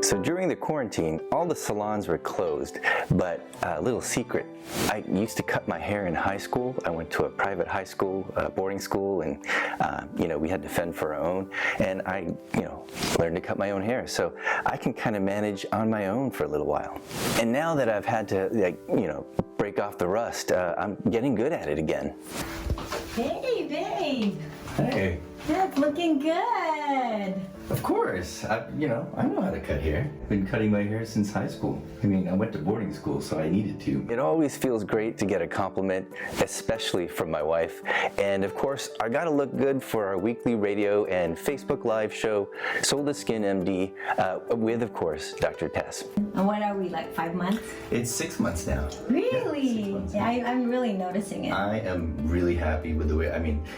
So during the quarantine, all the salons were closed, but a little secret, I used to cut my hair in high school. I went to a private high school, boarding school, and we had to fend for our own, and I learned to cut my own hair. So I can kind of manage on my own for a little while. And now that I've had to, break off the rust, I'm getting good at it again. Hey, babe. Hey. That's looking good. Of course. I know how to cut hair. I've been cutting my hair since high school. I went to boarding school, so I needed to. It always feels great to get a compliment, especially from my wife. And of course, I gotta look good for our weekly radio and Facebook Live show, Soul to Skin MD, with, of course, Dr. Tess. And what are we, like 5 months? It's 6 months now. Really? Yeah, 6 months Yeah, now. I'm really noticing it. I am really happy with the way,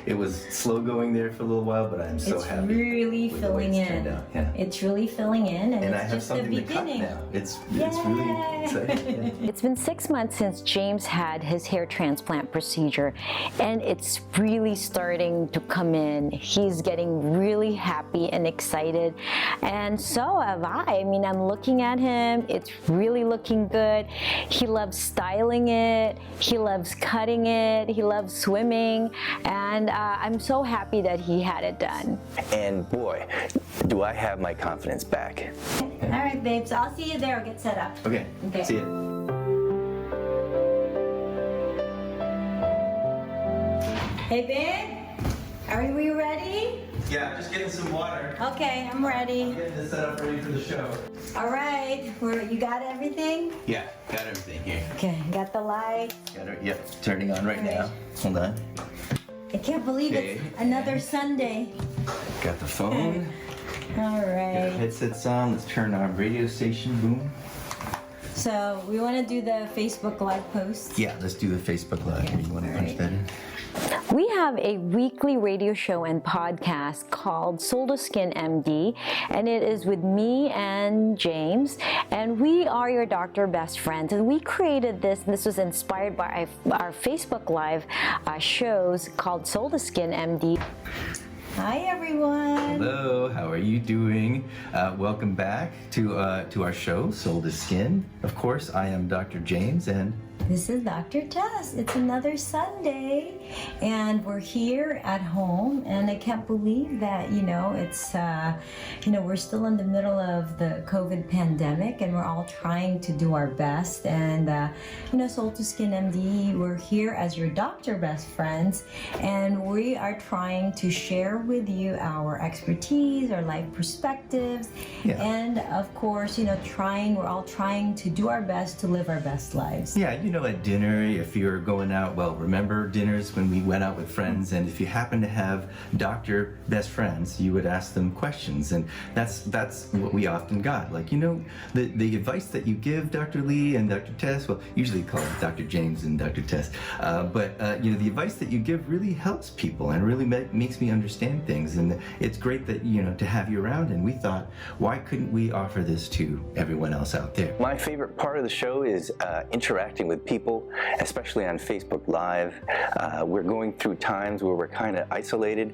it was slow going there for a little while, but I'm so it's happy. really with filling the way it's in. turned out. Yeah. It's really filling in, and And I it's have just the something to cut beginning. now. It's really exciting. Yeah. It's been 6 months since James had his hair transplant procedure, and it's really starting to come in. He's getting really happy and excited, and so have I. I'm looking at him. It's really looking good. He loves styling it. He loves cutting it. He loves swimming, and I'm so happy that he had it done. And boy, do I have my confidence back. All right, babe. So I'll see you there. I'll get set up. Okay. Okay. See ya. Hey, babe. Are we ready? Yeah, just getting some water. Okay, I'm ready. Getting this set up ready for the show. All right. You got everything? Yeah, got everything here. Okay. Got the light. Yep, turning on right now. Hold on. I can't believe Okay. it's another Sunday. Got the phone. All Got right. headsets on. Let's turn our radio station. Boom. So we want to do the Facebook Live post. Yeah, let's do the Facebook Live. Okay, You want to all punch right. that in? We have a weekly radio show and podcast called Soul to Skin MD, and it is with me and James, and we are your doctor best friends. And we created this, and this was inspired by our Facebook Live shows called Soul to Skin MD. Hi, everyone. Hello, how are you doing? Welcome back to our show, Soul to Skin. Of course, I am Dr. James, and This is Dr. Tess. It's another Sunday, and we're here at home, and I can't believe that, it's, we're still in the middle of the COVID pandemic, and we're all trying to do our best. And, Soul to Skin MD, we're here as your doctor best friends, and we are trying to share with you our expertise, our life perspectives, Yeah. and of course, we're all trying to do our best to live our best lives. yeah, at dinner, if you're going out, remember dinners when we went out with friends, and if you happen to have doctor best friends, you would ask them questions, and that's what we often got. The advice that you give Dr. Lee and Dr. Tess, usually call it Dr. James and Dr. Tess, but the advice that you give really helps people and really makes me understand things, and it's great that, to have you around, and we thought, why couldn't we offer this to everyone else out there? My favorite part of the show is interacting with people, especially on Facebook Live. We're going through times where we're kind of isolated.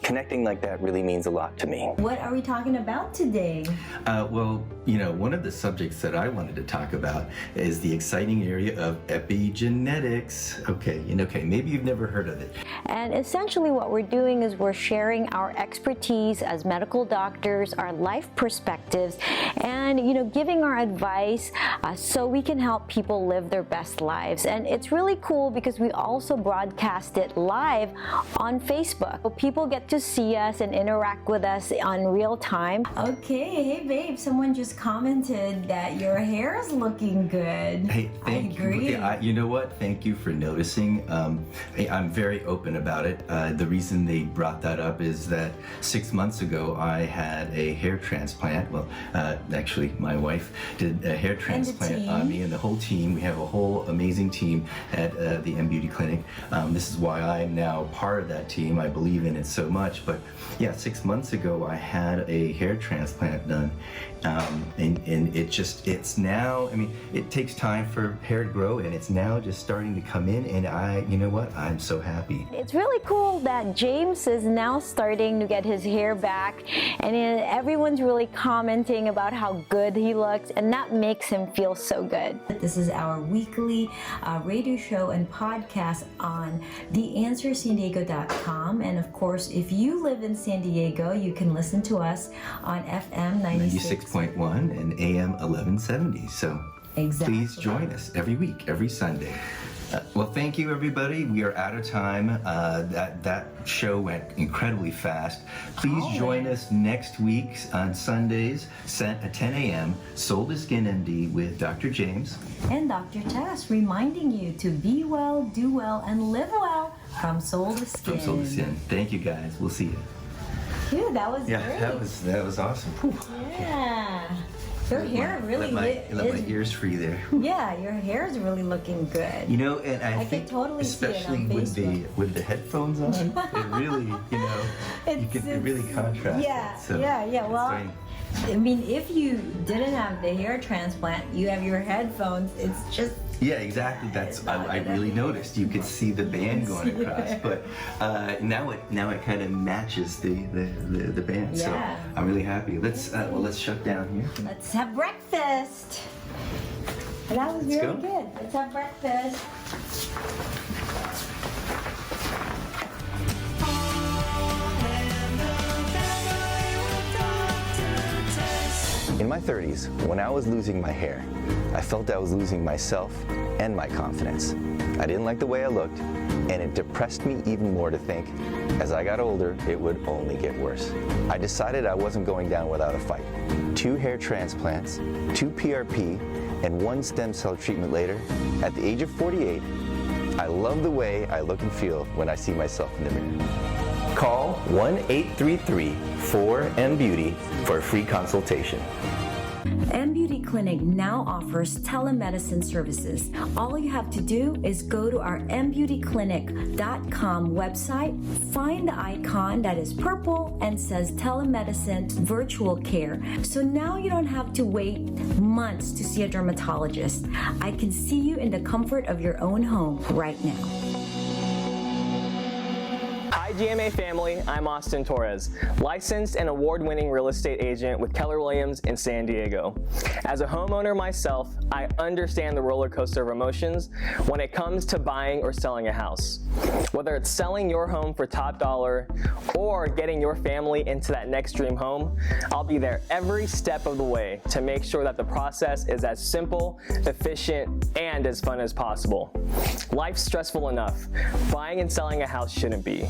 Connecting like that really means a lot to me. What are we talking about today? One of the subjects that I wanted to talk about is the exciting area of epigenetics. Okay, maybe you've never heard of it. And essentially what we're doing is we're sharing our expertise as medical doctors, our life perspectives, and giving our advice so we can help people live their best lives. And it's really cool because we also broadcast it live on Facebook. So people get to see us and interact with us on real time. Okay, hey babe, someone just commented that your hair is looking good. Hey, thank I agree. you. Yeah, you know what? Thank you for noticing. I'm very open about it. The reason they brought that up is that 6 months ago I had a hair transplant. Actually, my wife did a hair transplant on me, and the whole team. We have a whole wonderful, amazing team at the M Beauty Clinic. This is why I'm now part of that team. I believe in it so much. But yeah, 6 months ago I had a hair transplant done. And it's now, I mean, it takes time for hair to grow, and it's now just starting to come in, and you know what? I'm so happy. It's really cool that James is now starting to get his hair back, and everyone's really commenting about how good he looks, and that makes him feel so good. This is our weekly radio show and podcast on theanswersandiego.com. And of course, if you live in San Diego, you can listen to us on FM 96.1 and AM 1170. So Exactly. please join us every week, every Sunday. Well, thank you, everybody. We are out of time. That show went incredibly fast. Please join us next week on Sundays at 10 a.m. Soul to Skin MD with Dr. James and Dr. Tess, reminding you to be well, do well, and live well from Soul to Skin. from Soul to Skin. Thank you, guys. We'll see you. Phew, that was Yeah, great. that was awesome. Whew. Yeah. Your hair really let my ears free there. yeah, your hair is really looking good. You know, and I can think totally see it on especially Facebook. with the headphones on, it really, it really contrasts. Yeah, it. So yeah. it's Well, very- I mean, if you didn't have the hair transplant, you have your headphones. It's just yeah, exactly. That's I really noticed. You could see the band going across, but now it kind of matches the band. So Yeah. I'm really happy. Let's shut down here. let's have breakfast. That was Let's really go. good. Let's have breakfast. In my 30s, when I was losing my hair, I felt I was losing myself and my confidence. I didn't like the way I looked, and it depressed me even more to think, as I got older, it would only get worse. I decided I wasn't going down without a fight. 2 hair transplants, 2 PRP, and 1 stem cell treatment later, at the age of 48, I love the way I look and feel when I see myself in the mirror. Call 1-833-4MBEAUTY for a free consultation. M Beauty Clinic now offers telemedicine services. All you have to do is go to our mbeautyclinic.com website, find the icon that is purple and says telemedicine virtual care. So now you don't have to wait months to see a dermatologist. I can see you in the comfort of your own home right now. Hi GMA family, I'm Austin Torres, licensed and award-winning real estate agent with Keller Williams in San Diego. As a homeowner myself, I understand the roller coaster of emotions when it comes to buying or selling a house. Whether it's selling your home for top dollar or getting your family into that next dream home, I'll be there every step of the way to make sure that the process is as simple, efficient, and as fun as possible. Life's stressful enough. Buying and selling a house shouldn't be.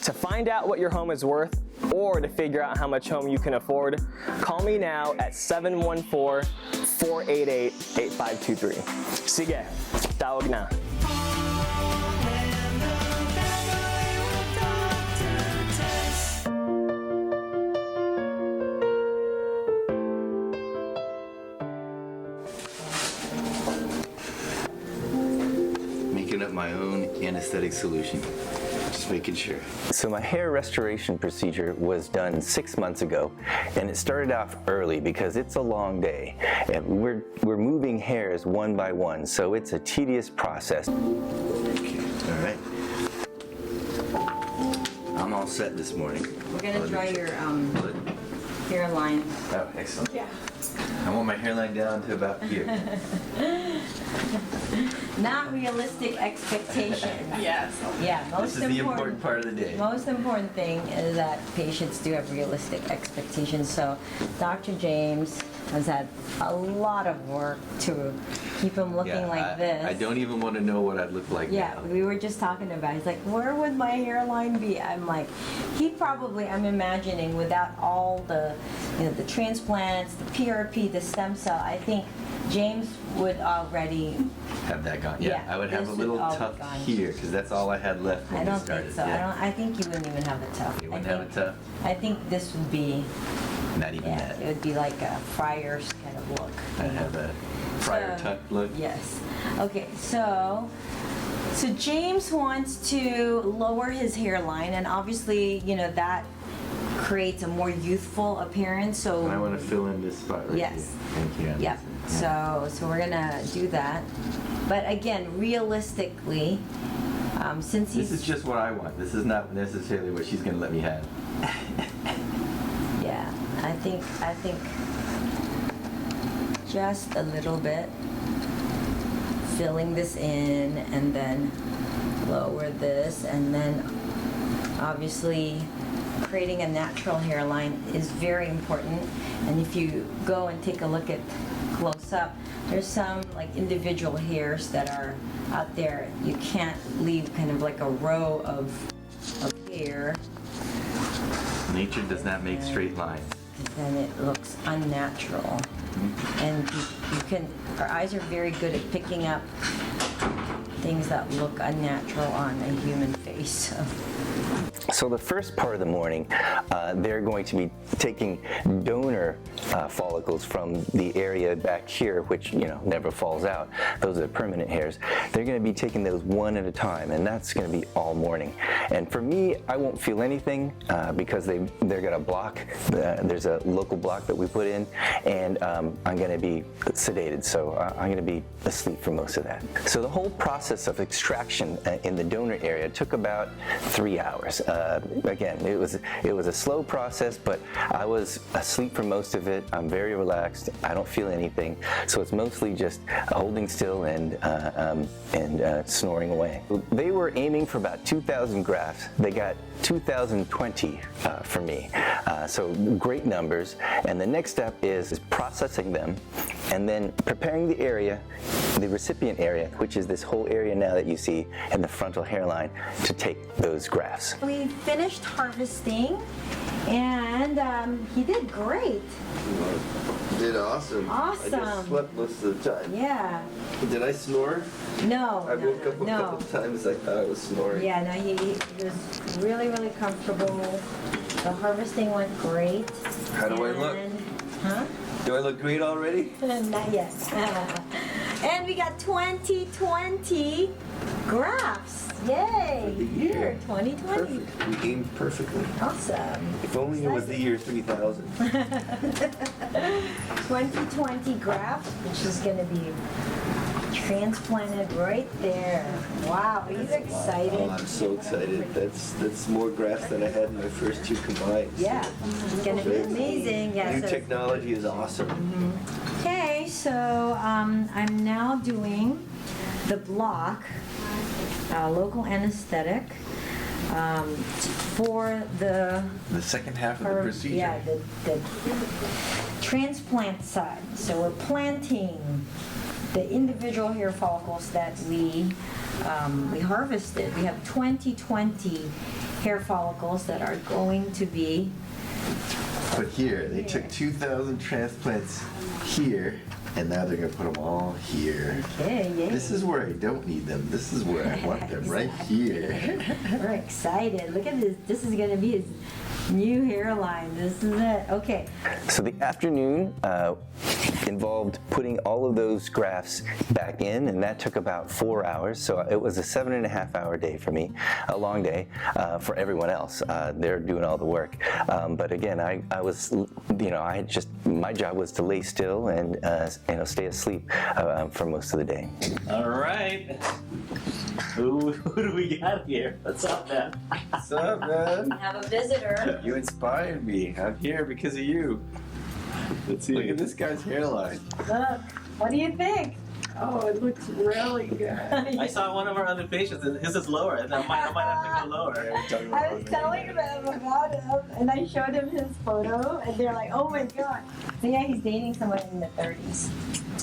To find out what your home is worth or to figure out how much home you can afford, call me now at 714-488-8523. Sige, tawag na. Making up my own anesthetic solution. Just making sure. So my hair restoration procedure was done 6 months ago, and it started off early because it's a long day, and we're moving hairs one by one, so it's a tedious process. Okay. All right. I'm all set this morning. We're gonna draw your hairline. Oh, excellent. Yeah. I want my hairline down to about here. Not realistic expectations. Yes. Yeah, This is the important part of the day. Most important thing is that patients do have realistic expectations. So Dr. James has had a lot of work to keep him looking like this. I don't even want to know what I'd look like Yeah, now. we were just talking about it. He's like, where would my hairline be? I'm like, I'm imagining without all the, the transplants, the PRP, the stem cell, I think James would already, Have that gone? Yeah, Yeah, I would have this a little would all be tuft gone. here because that's all I had left when I we don't started. think so. Yeah. I think you wouldn't even have a tuft. You wouldn't have a tuft? I think this would be Not even Yeah, that. it would be like a friar's kind of look. I have a friar So- tuck look. Yes. Okay, so James wants to lower his hairline, and obviously, you know, that creates a more youthful appearance. So And I want to fill in this spot right Yes. here. Thank you. Yep. Anderson. So we're gonna do that. But again, realistically, since This he's is just what I want. This is not necessarily what she's going to let me have. yeah, I think just a little bit, filling this in, and then lower this, and then obviously creating a natural hairline is very important. And if you go and take a look at close up, there's some like individual hairs that are out there. You can't leave kind of like a row of hair, Nature does not make straight lines. because then it looks unnatural. And you can, our eyes are very good at picking up things that look unnatural on a human face. So the first part of the morning, they're going to be taking donor follicles from the area back here, which, you know, never falls out. Those are permanent hairs. They're going to be taking those one at a time, and that's going to be all morning. And for me, I won't feel anything because they're going to block. There's a local block that we put in, and I'm going to be sedated, so I'm going to be asleep for most of that. So the whole process of extraction in the donor area took about 3 hours. Again, it was a slow process, but I was asleep for most of it. I'm very relaxed. I don't feel anything, so it's mostly just holding still and snoring away. They were aiming for about 2,000 grafts. They got 2,020 for me, so great numbers. And the next step is processing them, and then preparing the area, the recipient area, which is this whole area now that you see in the frontal hairline, to take those grafts. We finished harvesting, and he did great. Did awesome. I Awesome. just slept most of the time. Yeah. Did I snore? No. I woke up a no. couple times. I thought I was snoring. Yeah, no, he was really, really comfortable. The harvesting went great. How do I look? And- Huh? Do I look great already? Not yet. And we got 2020 grafts. Yay! the year. 2020. Perfect. We aimed perfectly. Awesome. If only it was the year 3000. 2020 graft, which is going to be transplanted right there. Wow, are you Oh, excited? I'm so excited. That's more grafts than I had in my first two combined. Yeah, it's going to be amazing. Yeah, New so- technology is awesome. Okay, so I'm now doing the block, local anesthetic, for the The second half of the procedure. yeah, the transplant side. So we're planting the individual hair follicles that we harvested. We have 2020 hair follicles that are going to be. But here, they took 2,000 transplants here, and now they're going to put them all here. Okay, yay. This is where I don't need them. This is where I want them, right here. We're excited. Look at this. This is going to be his new hairline. This is it. Okay. So the afternoon involved putting all of those grafts back in, and that took about 4 hours. So it was a 7.5-hour day for me, a long day for everyone else. They're doing all the work. But again, I was, you know, my job was to lay still and stay asleep for most of the day. All right. Who do we got here? What's up, man? What's up, man? Have a visitor. You inspired me. I'm here because of you. Let's see. Look at this guy's hairline. Look. What do you think? Oh, it looks really good. I saw one of our other patients, and his is lower, and I might have to go lower. I was telling them about him, and I showed him his photo, and they're like, "Oh my god!" So yeah, he's dating someone in the 30s.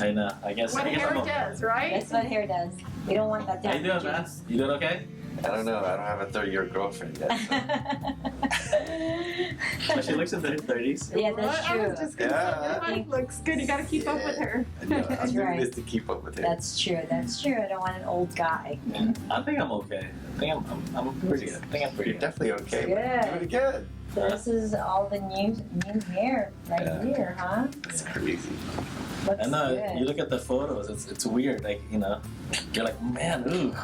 I know. I guess. What I guess hair I'm does, right? That's what hair does. We don't want that to How you happen. doing, man? You doing okay? I don't know. I don't have a 30-year girlfriend yet. So. But she looks in her 30s. Yeah, that's I true. was just gonna Yeah. say, your wife looks good. You gotta keep up with her. I know, I'm doing right. this to keep up with her. That's true. That's true. I don't want an old guy. I think I'm okay. I think I'm pretty good. I think I'm pretty You're good. definitely okay. Good. Pretty good. This is all the new hair right Yeah. here, huh? It's crazy. Looks I know, good. you look at the photos, it's weird. Like, you know, you're like, man, ooh,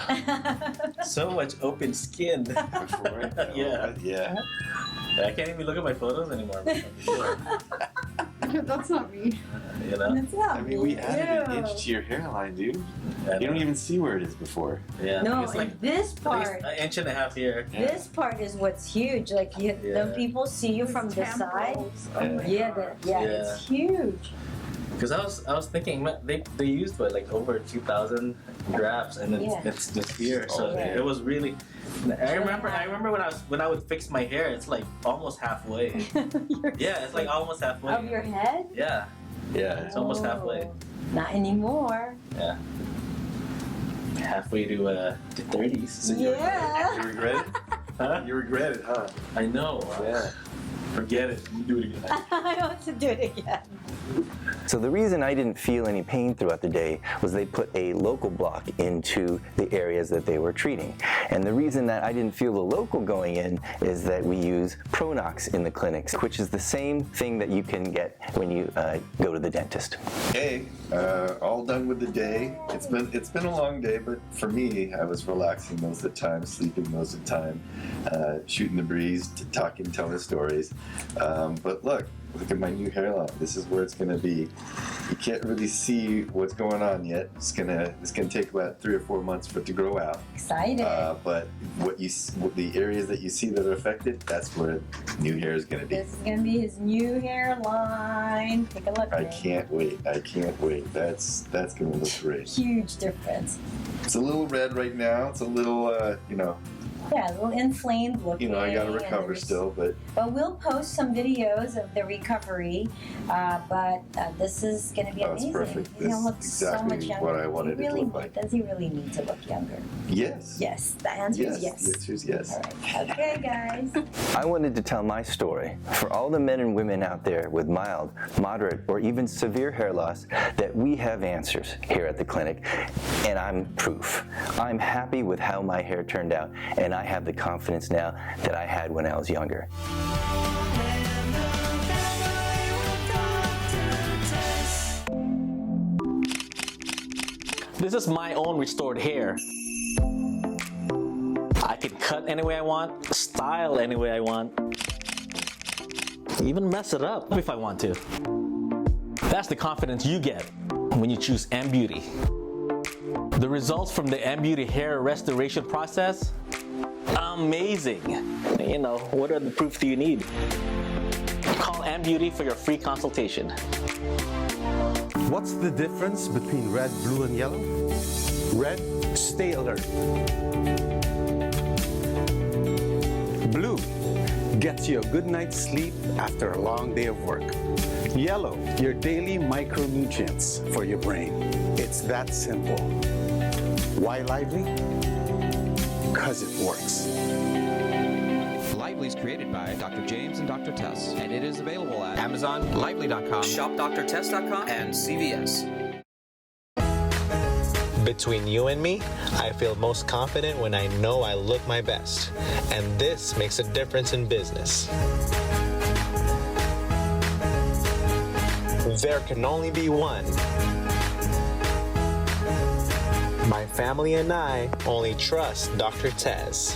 so much open skin. Before, Yeah. Yeah. I can't even look at my photos anymore. Before, That's not me. you know? That's not I mean, we me. added an Ew. inch to your hairline, dude. And, You don't even see where it is before. Yeah, No, it's like and this at least part. an inch and a half here. This part is what's huge. Like you, Yeah. the people see you from the side. Temples. Oh my Yeah, gosh. it's huge. Because I was thinking, man, they used what, like over 2,000 drafts, and Yeah. it's just here. So Oh, yeah. it was really. I remember when I would fix my hair, it's like almost halfway. Yeah, it's like almost halfway. Of your head? Yeah, Yeah. it's almost halfway. Oh, not anymore. Yeah, halfway to 30s. So you Yeah. You regret it? Huh? You regret it, huh? I know. Yeah. Forget it. You do it again. I want to do it again. So the reason I didn't feel any pain throughout the day was they put a local block into the areas that they were treating. And the reason that I didn't feel the local going in is that we use Pronox in the clinics, which is the same thing that you can get when you go to the dentist. Hey, all done with the day. It's been a long day, but for me, I was relaxing most of the time, sleeping most of the time, shooting the breeze, talking, telling stories. But look at my new hairline. This is where it's gonna be. You can't really see what's going on yet. It's gonna take about 3 or 4 months for it to grow out. Excited. But what the areas that you see that are affected, that's where new hair is gonna be. This is gonna be his new hairline. Take a look. I babe. can't wait. I can't wait. That's gonna look great. Huge difference. It's a little red right now. It's a little, Yeah, a little inflamed looking. I gotta and recover there's- still, but But we'll post some videos of the recovery. But this is going to be Oh, it's amazing. perfect. He's going This to look is so exactly much younger. what I wanted it to look like. Does he really need to look younger? yes. Yes. The answer is yes. The answer is yes. All right. Okay, guys. I wanted to tell my story for all the men and women out there with mild, moderate, or even severe hair loss that we have answers here at the clinic, and I'm proof. I'm happy with how my hair turned out, and I have the confidence now that I had when I was younger. This is my own restored hair. I can cut any way I want, style any way I want, even mess it up if I want to. That's the confidence you get when you choose M Beauty. The results from the M Beauty hair restoration process, amazing. You know, what other proof do you need? Call M Beauty for your free consultation. What's the difference between red, blue, and yellow? Red, stay alert. Blue gets you a good night's sleep after a long day of work. Yellow, your daily micronutrients for your brain. It's that simple. Why Lively? Because it works. Lively is created by Dr. James and Dr. Tess, and it is available at Amazon, Lively.com, ShopDrTess.com, and CVS. Between you and me, I feel most confident when I know I look my best. And this makes a difference in business. There can only be one. My family and I only trust Dr. Tez.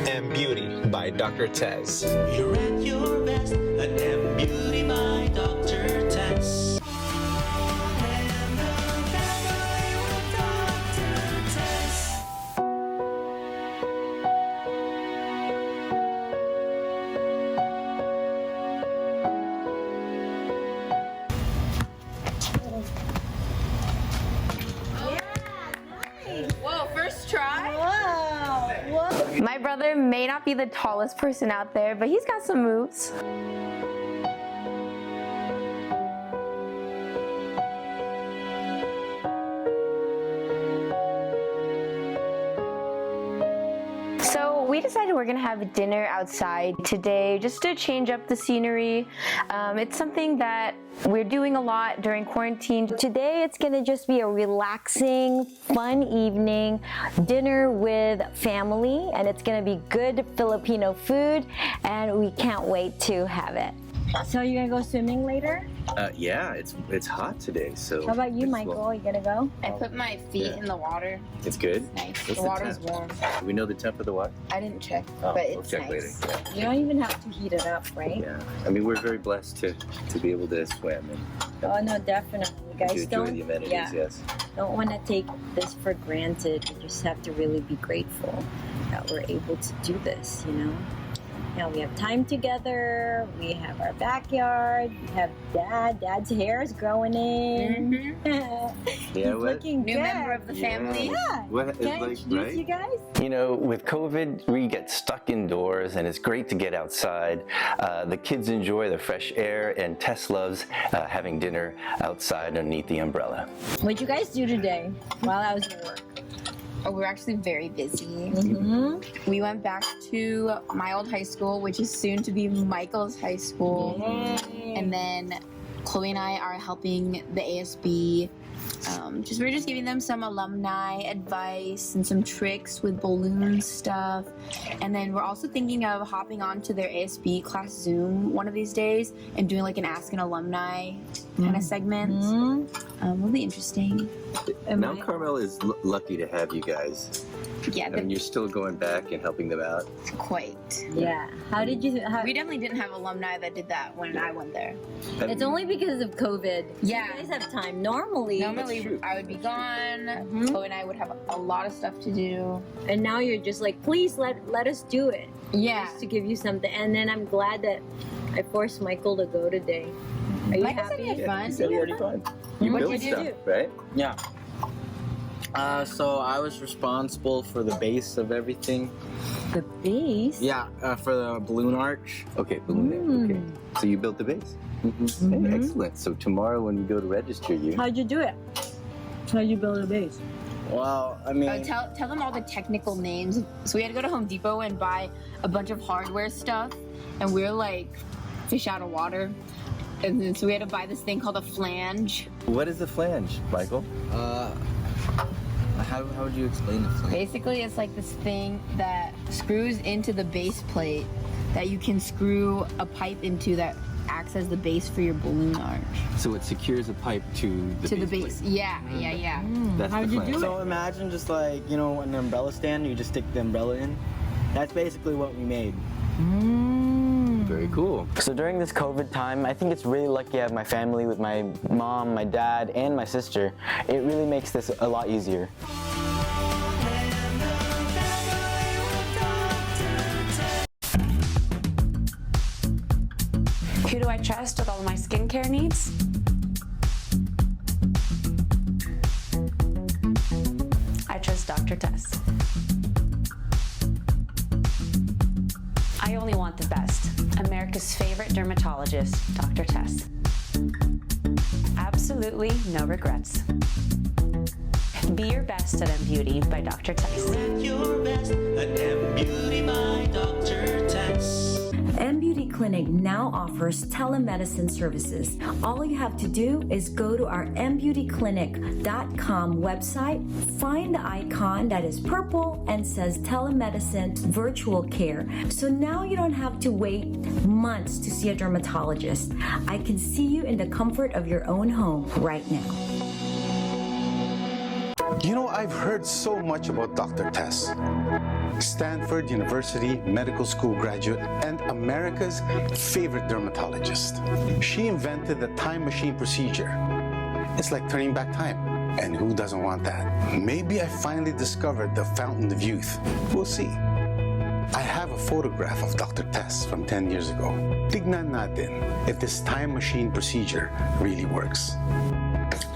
M Beauty by Dr. Tez. You're at your best at M Beauty by Dr. Tez. Whoa, first try? Wow. Whoa. My brother may not be the tallest person out there, but he's got some moves. So we decided we're gonna have dinner outside today just to change up the scenery. It's something that we're doing a lot during quarantine. Today it's gonna just be a relaxing, fun evening, dinner with family, and it's gonna be good Filipino food, and we can't wait to have it. So you're gonna go swimming later? Yeah, it's hot today, so. How about you, it's Michael? You gonna go? I put my feet in the water. It's good. Nice. What's The water's temp? warm. Do we know the temp of the water? I didn't check, Oh, but we'll it's check later. nice. Yeah. You don't even have to heat it up, right? Yeah. I mean, we're very blessed to be able to swim and Oh no, definitely. You guys to enjoy don't. the amenities. Yeah. Yes. Don't want to take this for granted. You just have to really be grateful that we're able to do this, you know? Now we have time together, we have our backyard, we have Dad's hair is growing in. Yeah. He's looking New good. member of the family. Yeah. What is Can I like introduce right? you guys? You know, with COVID, we get stuck indoors and it's great to get outside. The kids enjoy the fresh air, and Tess loves having dinner outside underneath the umbrella. What'd you guys do today while I was at work? Oh, we're actually very busy. Mm-hmm. We went back to my old high school, which is soon to be Michael's high school. And then Chloe and I are helping the ASB. We're just giving them some alumni advice and some tricks with balloon stuff. And then we're also thinking of hopping onto their ASB class Zoom one of these days and doing like an Ask an Alumni kind of segment. Will be interesting. Mount Carmel is lucky to have you guys. Yeah, I mean, you're still going back and helping them out. quite. Yeah. How did you? We definitely didn't have alumni that did that when I went there. It's only because of COVID. Yeah. You guys have time. Normally I would be gone. Chloe and I would have a lot of stuff to do. and now you're just like, please let us do it. Yeah. Just to give you something. And then I'm glad that I forced Michael to go today. Are you Michael said happy? he had fun. You said you already fun. You What built did you stuff, do? right? Yeah. So I was responsible for the base of everything. The base? Yeah, for the balloon arch. Okay, balloon. Okay. So you built the base. Hey, excellent. So tomorrow when we go to register you, How'd you do it? How'd you build a base? Well, I mean, Tell them all the technical names. So we had to go to Home Depot and buy a bunch of hardware stuff, and we were like fish out of water. And then, so we had to buy this thing called a flange. what is a flange, Michael? how would you explain it? Basically, it's like this thing that screws into the base plate that you can screw a pipe into that acts as the base for your balloon arch. So it secures a pipe to the base. Yeah. That's How'd the you flange. do it? So imagine just like, you know, an umbrella stand, you just stick the umbrella in. That's basically what we made. Very cool. So during this COVID time, I think it's really lucky I have my family with my mom, my dad, and my sister. It really makes this a lot easier. Who do I trust with all my skincare needs? I trust Dr. Tess. I only want the best. America's favorite dermatologist, Dr. Tess. Absolutely no regrets. Be your best at M Beauty by Dr. Tess. Your best at M Beauty by Dr. Tess. M Beauty Clinic now offers telemedicine services. All you have to do is go to our mbeautyclinic.com website, find the icon that is purple and says telemedicine virtual care. So now you don't have to wait months to see a dermatologist. I can see you in the comfort of your own home right now. You know, I've heard so much about Dr. Tess. Stanford University Medical School graduate and America's favorite dermatologist. She invented the time machine procedure. It's like turning back time. And who doesn't want that? Maybe I finally discovered the fountain of youth. We'll see. I have a photograph of Dr. Tess from 10 years ago. Tignan natin if this time machine procedure really works.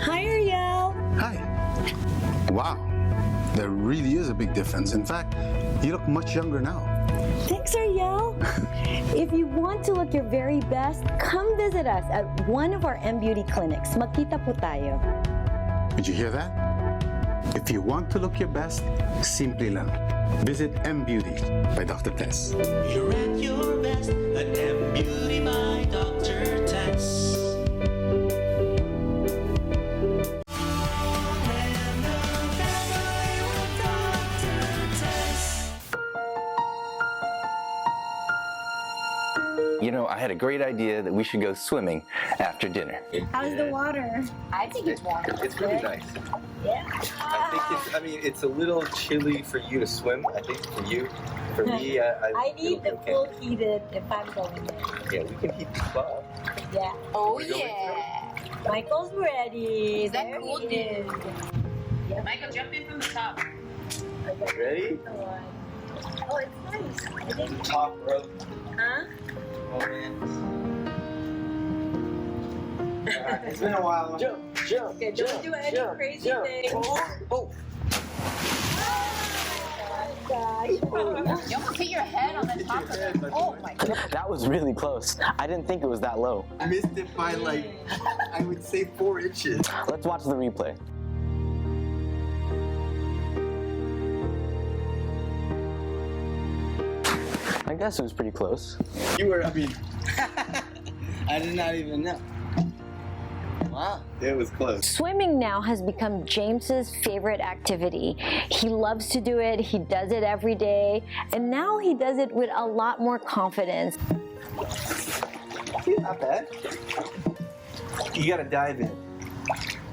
Hi, Ariel. Hi. Wow, there really is a big difference. In fact, you look much younger now. Thanks, Ariel. If you want to look your very best, come visit us at one of our M Beauty clinics. Magkita po tayo. Did you hear that? If If you want to look your best, simple lang. Visit M Beauty by Dr. Tess. You're at your best at M Beauty by Dr. Tess. You know, I had a great idea that we should go swimming after dinner. How's the water? I think it's warm. It's really nice. Yeah. I mean, it's a little chilly for you to swim. I think for you. For me, I need the pool heated if I'm going in. Yeah, we can heat the spa up. Yeah. Oh yeah. Michael's ready. Is that There cool, he dude? is. Michael, jump in from the top. Ready? Oh, it's nice. I think. Top rope. Huh? Oh man. It's been a while. Jump. Okay, don't do any crazy thing. Oh. You almost hit your head on the top of it. Oh my god. That was really close. I didn't think it was that low. I missed it by like, I would say 4 inches. Let's watch the replay. I guess it was pretty close. You were, I mean, I did not even know. Wow. it was close. Swimming now has become James's favorite activity. He loves to do it, he does it every day, and now he does it with a lot more confidence. Not bad. You gotta dive in.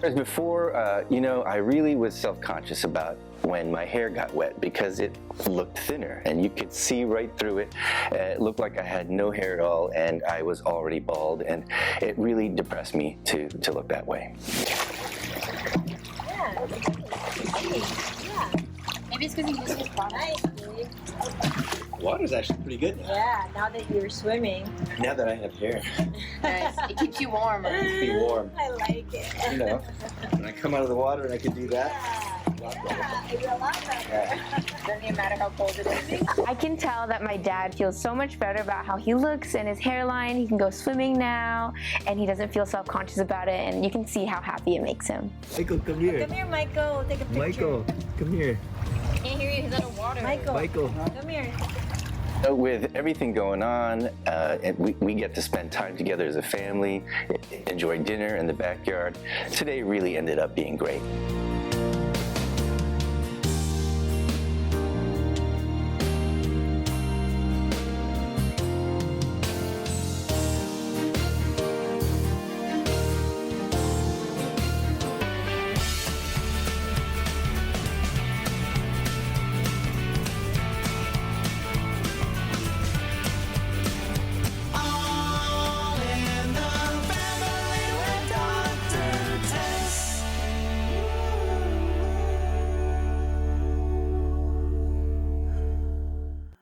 Whereas before, you know, I really was self-conscious about when my hair got wet because it looked thinner and you could see right through it. It looked like I had no hair at all and I was already bald, and it really depressed me to look that way. Yeah. Maybe it's because he uses his product. Nice, Dave. Water's actually pretty good now. Yeah, now that you're swimming. Now that I have hair, Nice. It keeps you warm. keeps me warm. I like it. You know, when I come out of the water and I can do that. Yeah, you're a lot better. Doesn't even matter how cold it is. I can tell that my dad feels so much better about how he looks and his hairline. He can go swimming now, and he doesn't feel self-conscious about it, and you can see how happy it makes him. Michael, come here. Come here, Michael. Take a picture. Michael, come here. I can't hear you. He's out of water. Michael. Come here. So with everything going on, and we get to spend time together as a family, enjoy dinner in the backyard. Today really ended up being great.